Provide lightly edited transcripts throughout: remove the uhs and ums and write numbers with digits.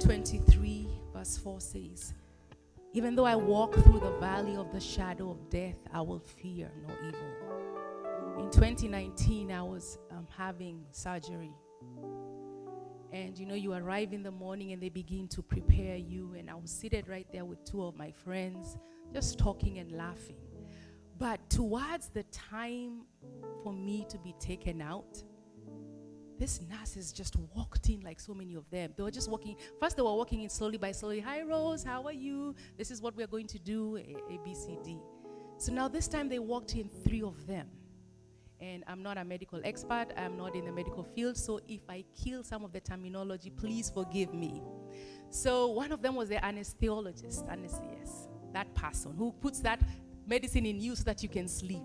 23 verse 4 says, even though I walk through the valley of the shadow of death, I will fear no evil. In 2019, I was having surgery. And you arrive in the morning and they begin to prepare you. And I was seated right there with two of my friends, just talking and laughing. But towards the time for me to be taken out, these nurses just walked in like so many of them. They were just walking. First, they were walking in slowly by slowly. Hi, Rose, how are you? This is what we're going to do, A, B, C, D. So now this time they walked in, 3 of them. And I'm not a medical expert. I'm not in the medical field. So if I kill some of the terminology, please forgive me. So one of them was the anesthesiologist, yes, that person who puts that medicine in you so that you can sleep.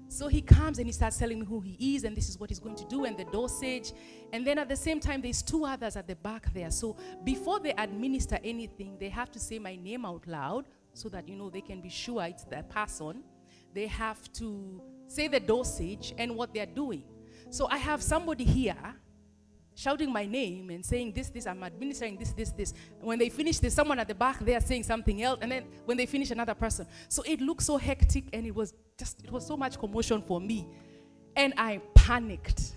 So he comes and he starts telling me who he is and this is what he's going to do and the dosage. And then at the same time, there's 2 others at the back there. So before they administer anything, they have to say my name out loud so that, they can be sure it's the person. They have to say the dosage and what they're doing. So I have somebody here shouting my name and saying this, I'm administering this. And when they finish, there's someone at the back there saying something else. And then when they finish, another person. So it looked so hectic and it was so much commotion for me. And I panicked.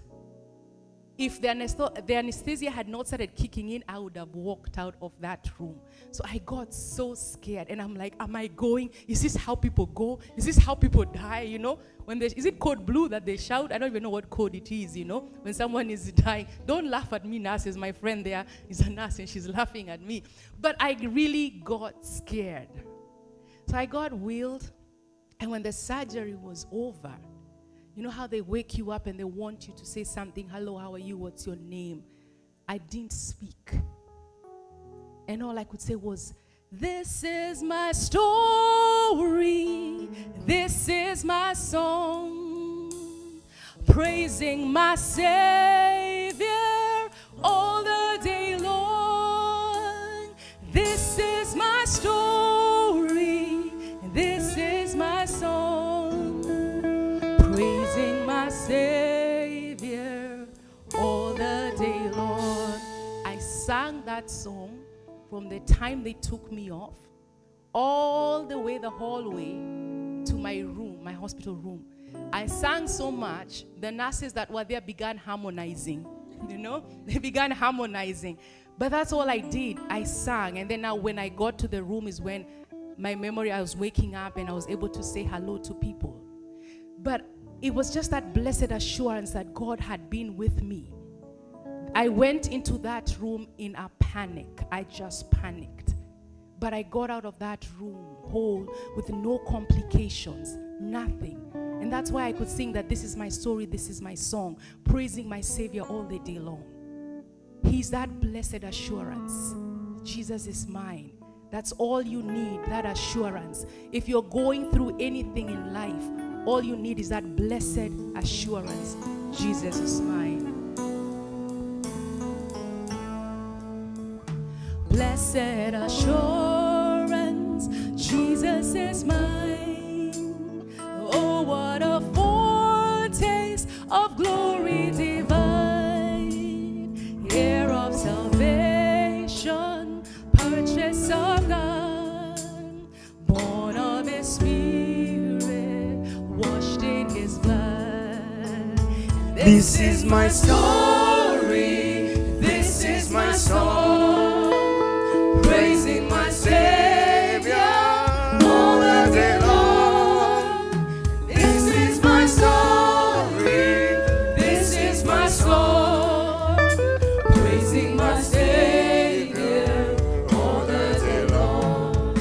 If the anesthesia had not started kicking in, I would have walked out of that room. So I got so scared. And I'm like, am I going? Is this how people go? Is this how people die? Is it code blue that they shout? I don't even know what code it is, when someone is dying. Don't laugh at me, nurses. My friend there is a nurse and she's laughing at me. But I really got scared. So I got wheeled. And when the surgery was over, you know how they wake you up and they want you to say something, hello, how are you, what's your name? I didn't speak. And all I could say was, this is my story, this is my song, praising my Savior all the day long. This is my story, this is my song, praising my Savior all the day long. I sang that song from the time they took me off all the way the hallway to my room, my hospital room. I sang so much, the nurses that were there began harmonizing. They began harmonizing. But that's all I did. I sang. And then now when I got to the room is when my memory, I was waking up and I was able to say hello to people. But it was just that blessed assurance that God had been with me. I went into that room in a panic. I just panicked. But I got out of that room whole with no complications, nothing. And that's why I could sing that this is my story, this is my song, praising my Savior all the day long. He's that blessed assurance. Jesus is mine. That's all you need, that assurance. If you're going through anything in life, all you need is that blessed assurance. Jesus is mine. Blessed assurance, Jesus is mine. Oh, what a foretaste of glory divine, heir of salvation, purchase of God, born of His Spirit, washed in His blood. This is my story, this is my song, praising my Savior all the day long. This is my story, this is my song, praising my Savior all the day long.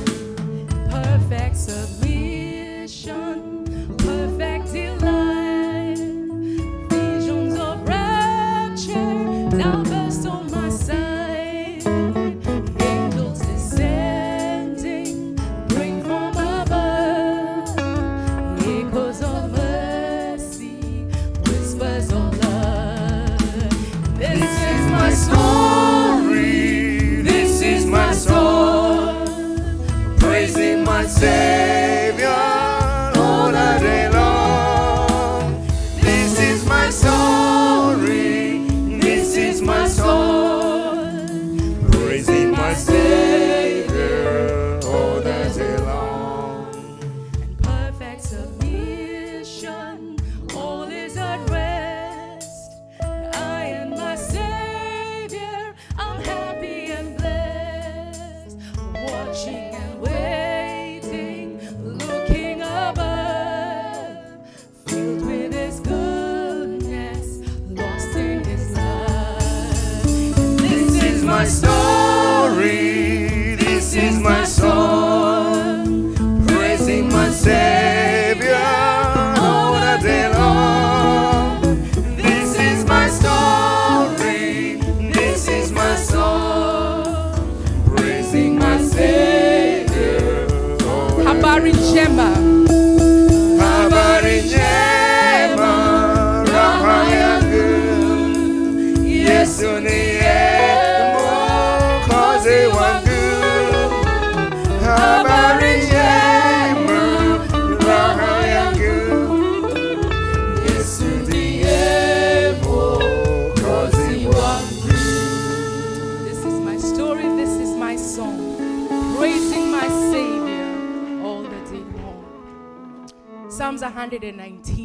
Perfect submission, perfect delight, visions of rapture Habari njema. Habari njema, raha yangu, Yesu ndiye Mwokozi wangu. Habari njema, raha yangu, Yesu ndiye Mwokozi wangu. This is my story, this is my song, praising my Savior all the day long. Psalms 119.